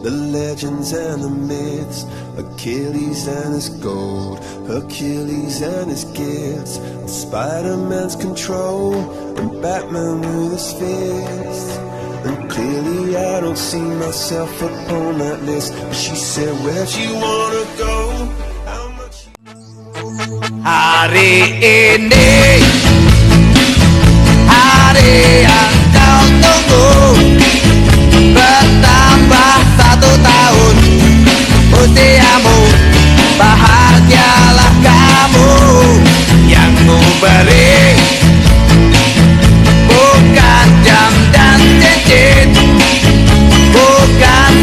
the legends and the myths, Achilles and his gold, Hercules and his gifts, Spider-Man's control, and Batman with his fists. And clearly I don't see myself upon that list. But she said, where'd you wanna go? How much Hari ini, hari yang kau tunggu, bertambah 1 tahun usiamu. Bahagialah kamu yang ku beri, bukan jam dan cincin, bukan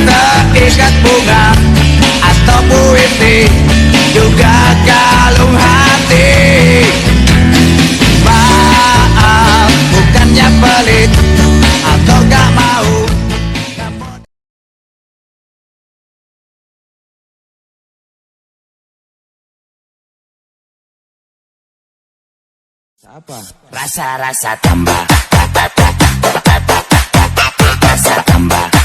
seikat bunga atau puisi, juga kalung hati. Maaf, bukannya pelit atau gak mau. Apa? Rasa-rasa tambah, rasa tambah.